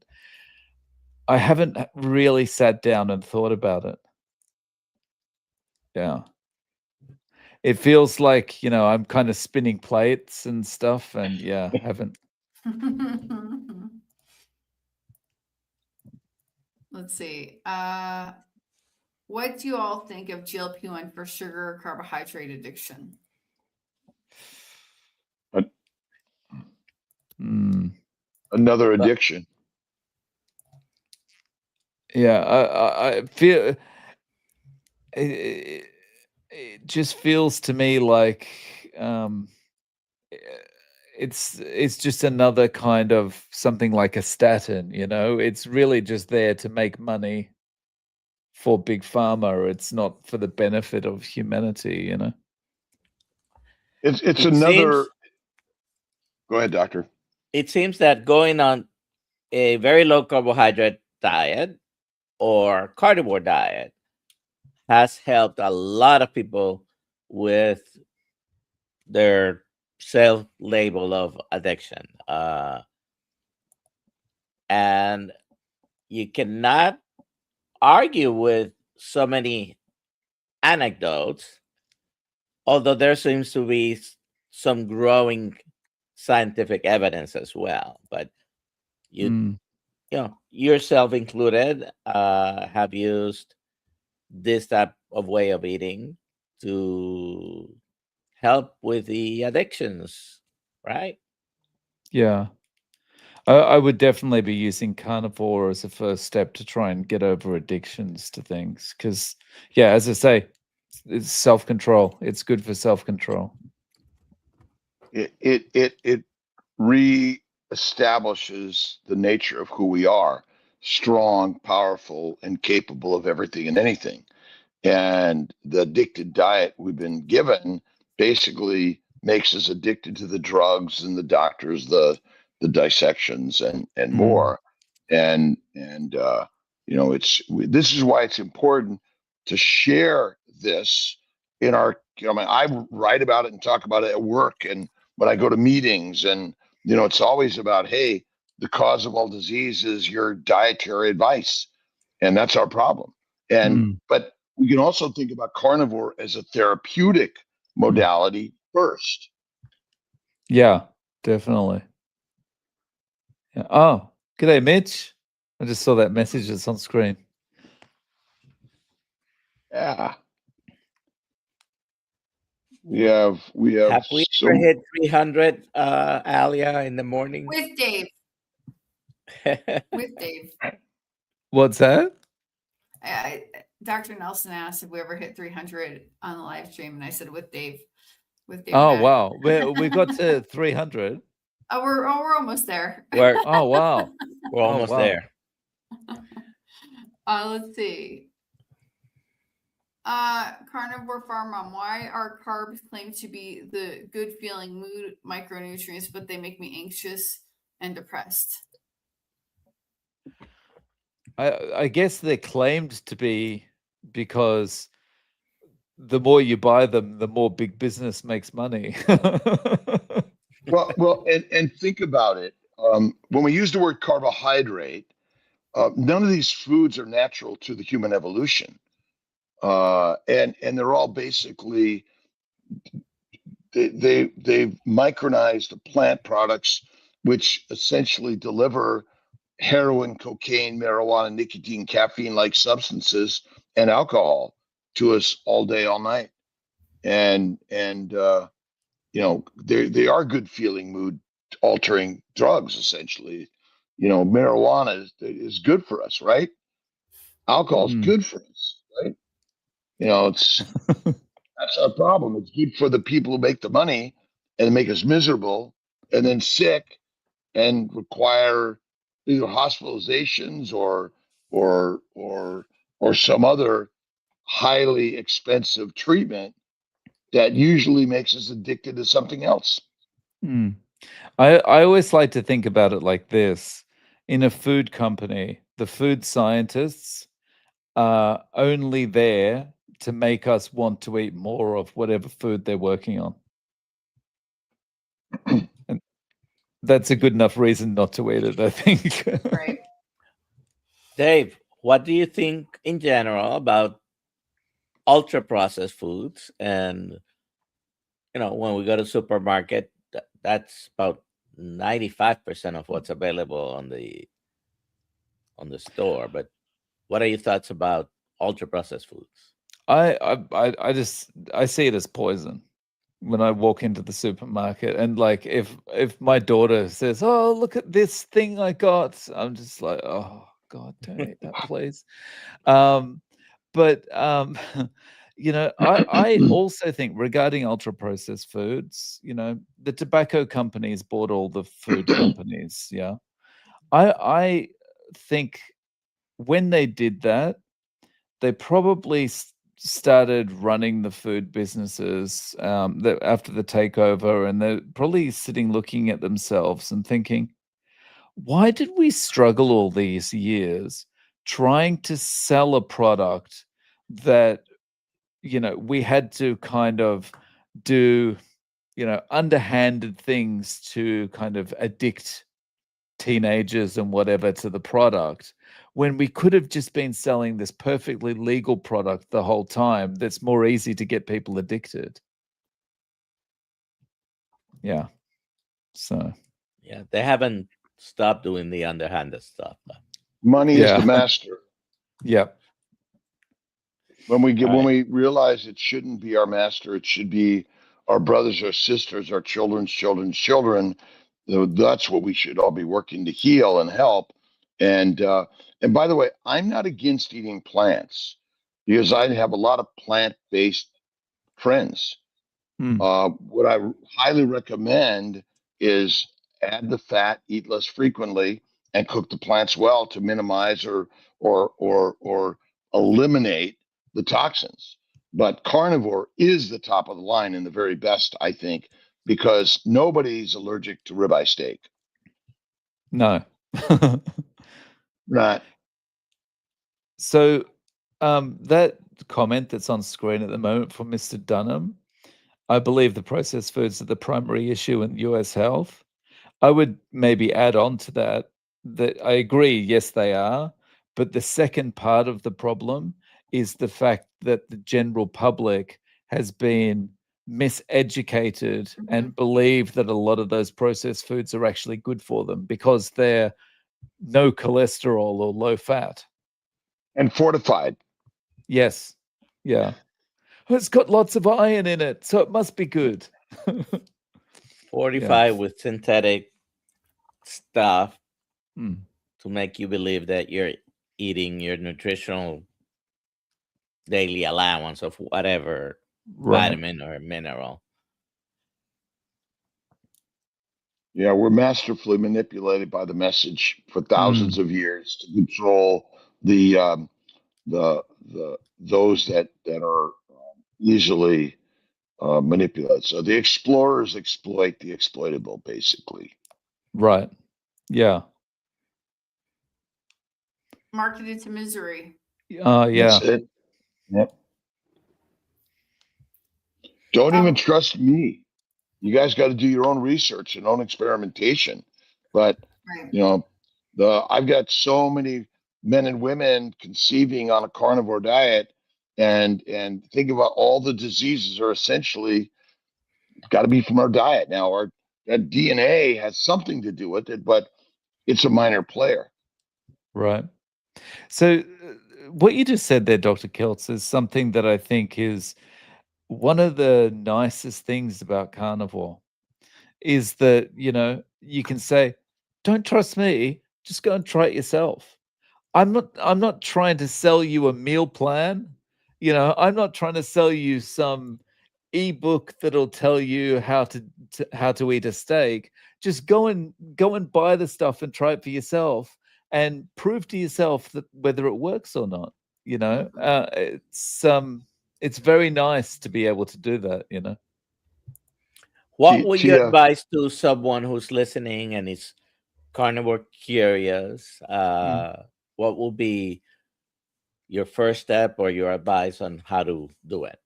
I haven't really sat down and thought about it. Yeah. It feels like, I'm kind of spinning plates and stuff, and haven't. Let's see. What do you all think of GLP-1 for sugar carbohydrate addiction? Another addiction. Yeah, I feel it just feels to me like it's just another kind of something like a statin, it's really just there to make money for big pharma. It's not for the benefit of humanity, It's another. Go ahead, doctor. It seems that going on a very low carbohydrate diet or carnivore diet has helped a lot of people with their self-label of addiction. And you cannot argue with so many anecdotes, although there seems to be some growing scientific evidence as well. But yourself included, have used this type of way of eating to help with the addictions, right? Yeah. I would definitely be using carnivore as a first step to try and get over addictions to things. Because, as I say, it's self-control. It's good for self-control. It re-establishes the nature of who we are: strong, powerful, and capable of everything and anything. And the addicted diet we've been given basically makes us addicted to the drugs and the doctors, the dissections and more. And this is why it's important to share this in our, I write about it and talk about it at work and when I go to meetings, and it's always about, hey, the cause of all disease is your dietary advice, and that's our problem. And but we can also think about carnivore as a therapeutic modality first. Yeah, definitely. Yeah. Oh, g'day, Mitch. I just saw that message that's on screen. Yeah. We have Have we ever hit 300, Alia, in the morning? With Dave. With Dave. What's that? Dr. Nelson asked if we ever hit 300 on the live stream, and I said with Dave. With Dave. Oh, wow. We got to 300. We're almost there. Oh, wow. We're almost there. Let's see. Carnivore Farm Mom, why are carbs claimed to be the good feeling mood micronutrients, but they make me anxious and depressed? I guess they're claimed to be because the more you buy them, the more big business makes money. Well, and think about it. When we use the word carbohydrate, none of these foods are natural to the human evolution, and they're all basically they've micronized the plant products, which essentially deliver heroin, cocaine, marijuana, nicotine, caffeine-like substances, and alcohol to us all day, all night. And they are good feeling, mood altering drugs. Essentially, marijuana is good for us, right? Alcohol is good for us, right? It's that's our problem. It's good for the people who make the money and make us miserable and then sick and require either hospitalizations or some other highly expensive treatment that usually makes us addicted to something else. I always like to think about it like this. In a food company, the food scientists are only there to make us want to eat more of whatever food they're working on. And that's a good enough reason not to eat it, I think. Right. Dave, what do you think in general about ultra processed foods? And when we go to supermarket, that's about 95% of what's available on the store. But what are your thoughts about ultra processed foods? I see it as poison when I walk into the supermarket, and like if my daughter says, "Oh, look at this thing I got," I'm just like, "Oh God, don't eat that, please." But I also think regarding ultra processed foods, the tobacco companies bought all the food companies. Yeah, I think when they did that, they probably started running the food businesses after the takeover, and they're probably sitting looking at themselves and thinking, why did we struggle all these years trying to sell a product that we had to kind of do underhanded things to kind of addict teenagers and whatever to the product, when we could have just been selling this perfectly legal product the whole time that's more easy to get people addicted. Yeah. So. Yeah, they haven't stopped doing the underhanded stuff. Money is the master. Yep. When we realize it shouldn't be our master, it should be our brothers or sisters, our children's children's children. That's what we should all be working to heal and help. And by the way, I'm not against eating plants because I have a lot of plant-based friends. What I highly recommend is add the fat, eat less frequently, and cook the plants well to minimize or eliminate the toxins. But carnivore is the top of the line and the very best, I think, because nobody's allergic to ribeye steak. No. Right. So that comment that's on screen at the moment from Mr. Dunham, I believe the processed foods are the primary issue in US health. I would maybe add on to that I agree, yes, they are. But the second part of the problem is the fact that the general public has been miseducated and believe that a lot of those processed foods are actually good for them because they're no cholesterol or low fat. And fortified. Yes. Yeah. It's got lots of iron in it, so it must be good. Fortified with synthetic stuff to make you believe that you're eating your nutritional daily allowance of whatever vitamin or mineral. Yeah, we're masterfully manipulated by the message for thousands of years to control those that are easily manipulated. So the explorers exploit the exploitable, basically. Right. Yeah. Marketed to misery. Oh, yeah. That's it. Yep. Don't even trust me. You guys got to do your own research and own experimentation. But Right. I've got so many men and women conceiving on a carnivore diet, and think about all the diseases are essentially got to be from our diet. Now, that DNA has something to do with it, but it's a minor player. Right. So what you just said there, Dr. Kiltz, is something that I think is one of the nicest things about carnivore is that, you can say, don't trust me, just go and try it yourself. I'm not trying to sell you a meal plan. I'm not trying to sell you some ebook that'll tell you how to eat a steak. Just go and buy the stuff and try it for yourself and prove to yourself that whether it works or not. It's very nice to be able to do that. What would you Tia, advise to someone who's listening and is carnivore curious? What will be your first step or your advice on how to do it?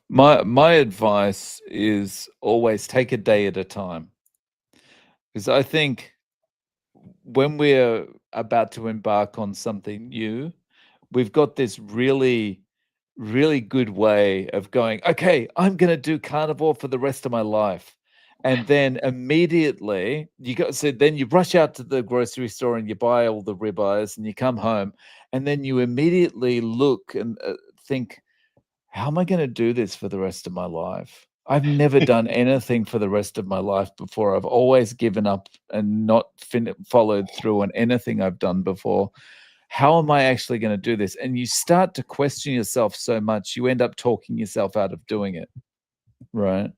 My advice is always take a day at a time, because I think when we're about to embark on something new, we've got this really, really good way of going, okay, I'm going to do carnivore for the rest of my life. And then immediately then you rush out to the grocery store and you buy all the ribeyes and you come home, and then you immediately look and think, how am I going to do this for the rest of my life? I've never done anything for the rest of my life before. I've always given up and not followed through on anything I've done before. How am I actually going to do this? And you start to question yourself so much, you end up talking yourself out of doing it, right?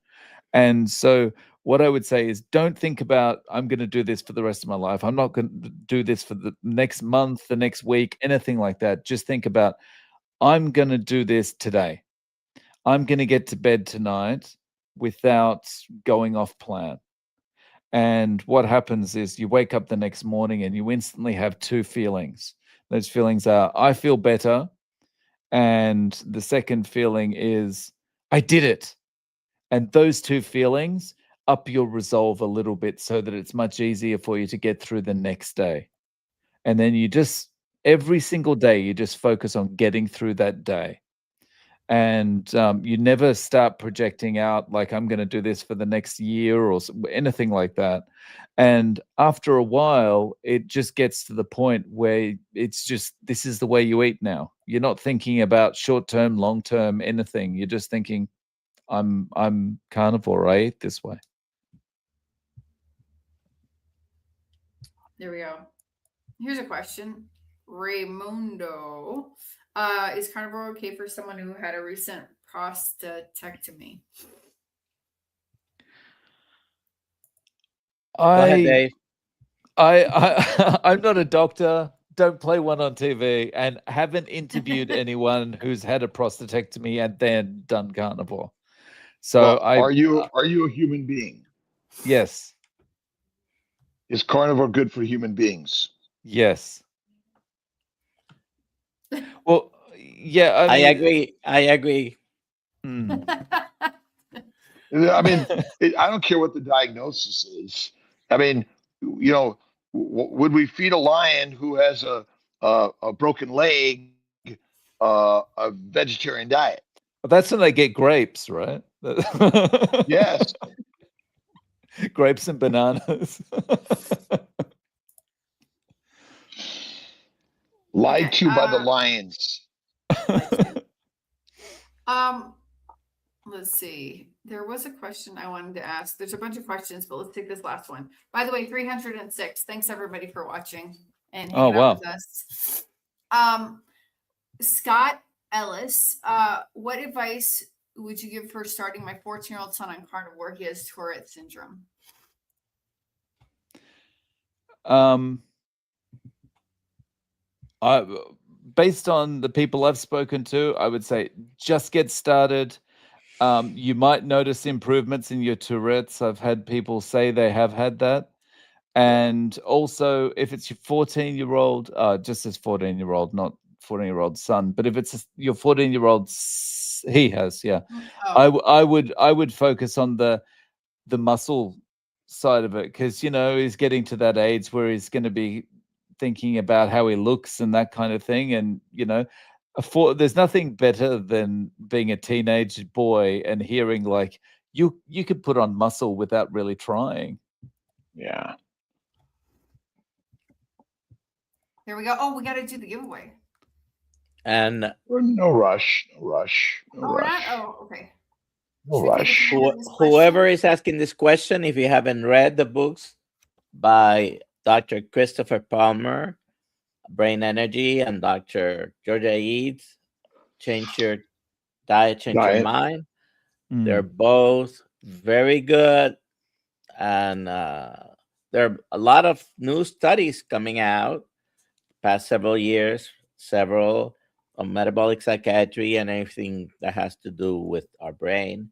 And so what I would say is, don't think about, I'm going to do this for the rest of my life. I'm not going to do this for the next month, the next week, anything like that. Just think about, I'm going to do this today. I'm going to get to bed tonight without going off plan. And what happens is you wake up the next morning and you instantly have two feelings. Those feelings are, I feel better. And the second feeling is, I did it. And those two feelings up your resolve a little bit so that it's much easier for you to get through the next day. And then every single day, you just focus on getting through that day. And you never start projecting out like, I'm going to do this for the next year or anything like that. And after a while, it just gets to the point where it's just, this is the way you eat now. You're not thinking about short-term, long-term, anything. You're just thinking, I'm carnivore, I eat this way. There we go. Here's a question. Raymundo. Is carnivore okay for someone who had a recent prostatectomy? Go ahead, Dave. I'm not a doctor, don't play one on TV, and haven't interviewed anyone who's had a prostatectomy and then done carnivore. So are you a human being? Yes. Is carnivore good for human beings? Yes. Well, yeah, I agree. I mean, I don't care what the diagnosis is. I mean, would we feed a lion who has a broken leg a vegetarian diet? Well, that's when they get grapes, right? Yes. Grapes and bananas. Lied to by the lions. Let's see. There was a question I wanted to ask. There's a bunch of questions, but let's take this last one. By the way, 306. Thanks everybody for watching and hanging out with us. Scott Ellis, what advice would you give for starting my 14-year-old son on carnivore? He has Tourette syndrome. Based on the people I've spoken to, I would say just get started. You might notice improvements in your Tourette's. I've had people say they have had that. And also, if it's your 14-year-old, just says 14-year-old, not 14-year-old son. But if it's your 14-year-old, he has, yeah. Oh. I would focus on the muscle side of it, because he's getting to that age where he's going to be thinking about how he looks and that kind of thing. And there's nothing better than being a teenage boy and hearing like you could put on muscle without really trying. Yeah. There we go. Oh, we got to do the giveaway. And No rush. No rush. No Oh, we're rush. not? Oh, okay. No Should we take rush. a minute of this whoever question? is asking this question, if you haven't read the books by Dr. Christopher Palmer, Brain Energy, and Dr. Georgia Eads, Change Your Diet, Change Your Diet. Mind, they're both very good. And there are a lot of new studies coming out past several years, several on metabolic psychiatry and everything that has to do with our brain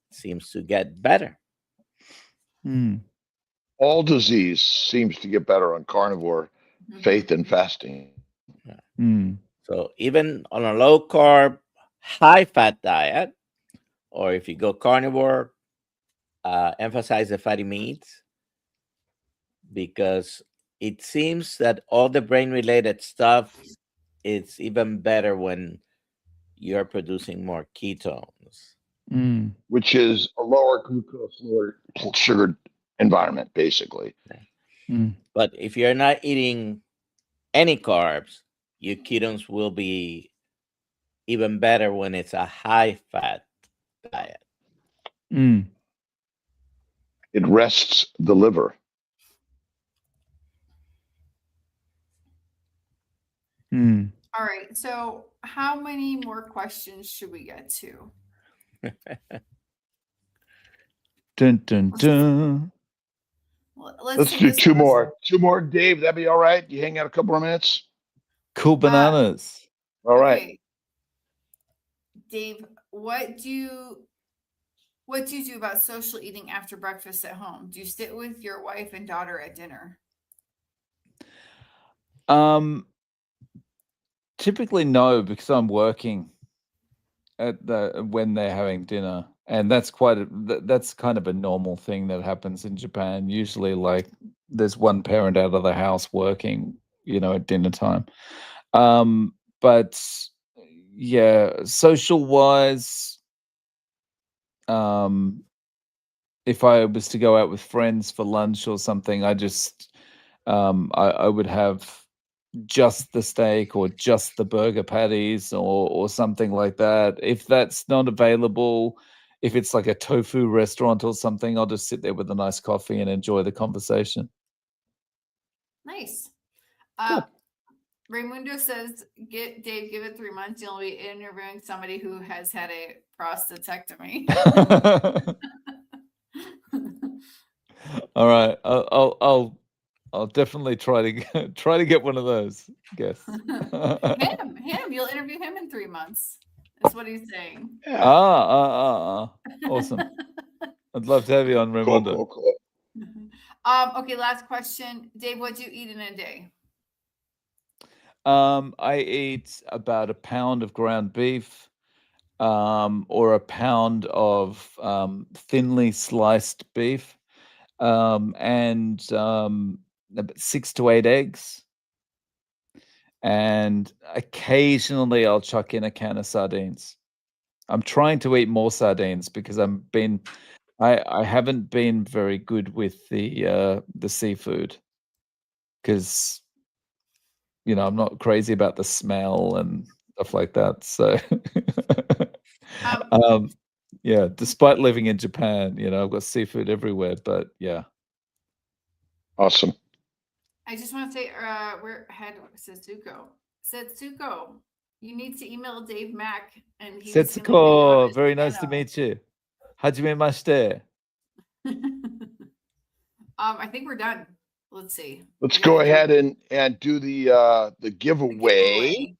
seems to get better. All disease seems to get better on carnivore, faith, and fasting. So even on a low carb, high fat diet, or if you go carnivore, emphasize the fatty meats, because it seems that all the brain related stuff is even better when you're producing more ketones, which is a lower glucose, lower sugar environment, basically. But if you're not eating any carbs, your ketones will be even better when it's a high fat diet. It rests the liver. All right. So how many more questions should we get to? Dun, dun, dun. Let's do two more. Two more, Dave. That'd be all right. You hang out a couple more minutes. Cool bananas. All right. Okay. Dave, what do you do about social eating after breakfast at home? Do you sit with your wife and daughter at dinner? Typically no, because I'm working when they're having dinner, and that's that's kind of a normal thing that happens in Japan. Usually, like there's one parent out of the house working, at dinner time. But yeah, social wise, if I was to go out with friends for lunch or something, I just I would have just the steak or just the burger patties or something like that. If that's not available, if it's like a tofu restaurant or something, I'll just sit there with a nice coffee and enjoy the conversation. Nice. Cool. Raymundo says, Dave, give it 3 months. You'll be interviewing somebody who has had a prostatectomy. All right. I'll definitely try to get one of those guests. him. You'll interview him in 3 months. That's what he's saying. Yeah. Awesome. I'd love to have you on, Raymundo. Cool. Okay, last question. Dave, what do you eat in a day? I eat about a pound of ground beef, or a pound of thinly sliced beef, and 6 to 8 eggs. And occasionally I'll chuck in a can of sardines. I'm trying to eat more sardines because I haven't been very good with the seafood, because I'm not crazy about the smell and stuff like that. So yeah, despite living in Japan, I've got seafood everywhere, but yeah. Awesome. I just want to say, we're ahead. Setsuko, you need to email Dave Mack, and he's Setsuko, very nice to meet you. Hajimemashite. I think we're done. Let's see. Let's go ahead and do the giveaway.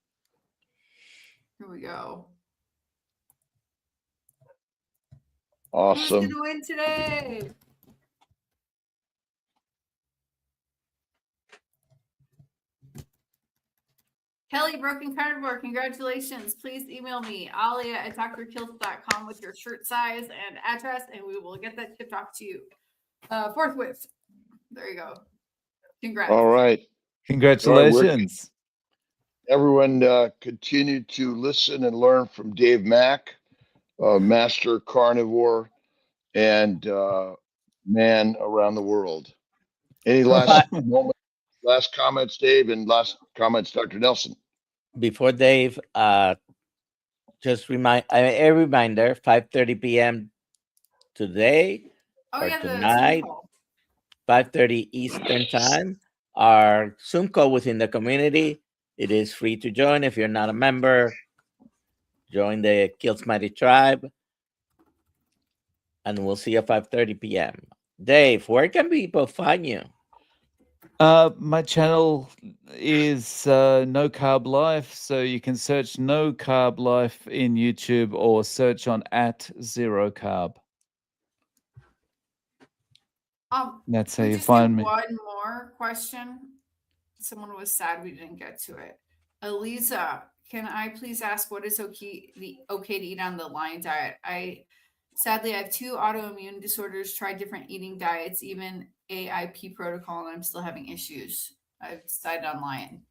Here we go. Awesome. Who's gonna win today? Kelly Broken Carnivore, congratulations. Please email me, alia@drkiltz.com with your shirt size and address, and we will get that shipped off to you forthwith. There you go. Congrats. All right. Congratulations. Everyone continue to listen and learn from Dave Mack, master carnivore and man around the world. Any last moment, last comments, Dave, and last comments, Dr. Nelson? Before Dave, just a reminder, 5:30 p.m. today or tonight, 5:30 Eastern time, our Zoom call within the community. It is free to join. If you're not a member, join the Kiltz Mighty Tribe, and we'll see you at 5:30 p.m. Dave, where can people find you? My channel is No Carb Life, so you can search No Carb Life in YouTube or search on @0carb. That's how you find me. One more question. Someone was sad we didn't get to it. Eliza, can I please ask what is okay to eat on the Lion diet? Sadly, I have 2 autoimmune disorders, tried different eating diets, even AIP protocol, and I'm still having issues. I've decided on Lion.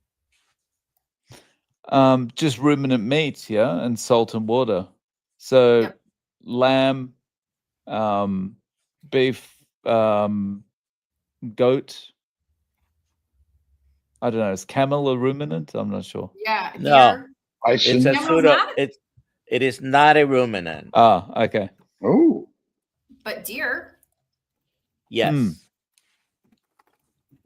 Just ruminant meat, yeah, and salt and water. So Yep. lamb, beef, goat. I don't know. Is camel a ruminant? I'm not sure. Yeah. No. Deer. It's a Camel's pseudo. not? It is not a ruminant. Ah, okay. Oh, But deer. Yes.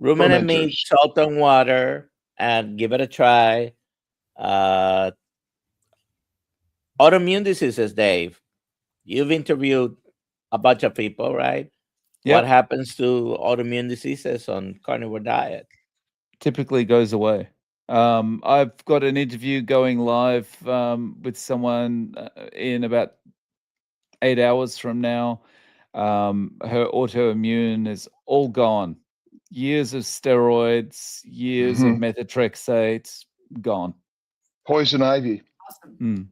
Ruminant meat, Fermenters. salt and water, and give it a try. Autoimmune diseases, Dave. You've interviewed a bunch of people, right? Yep. What happens to autoimmune diseases on carnivore diet? Typically goes away. I've got an interview going live with someone in about 8 hours from now. Her autoimmune is all gone. Years of steroids, years of methotrexate, gone. poison ivy. Awesome. Mm.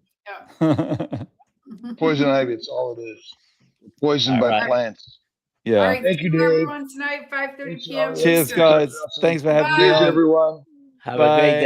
Yeah. Poison ivy, it's all it is. Poisoned All by right. plants. Yeah. All right. Thank you, Dave. everyone tonight, 5:30 Thanks, p.m. Alia. Cheers, Eastern. guys. Thanks for having me Bye. Cheers, on. everyone. Have Bye. a great day.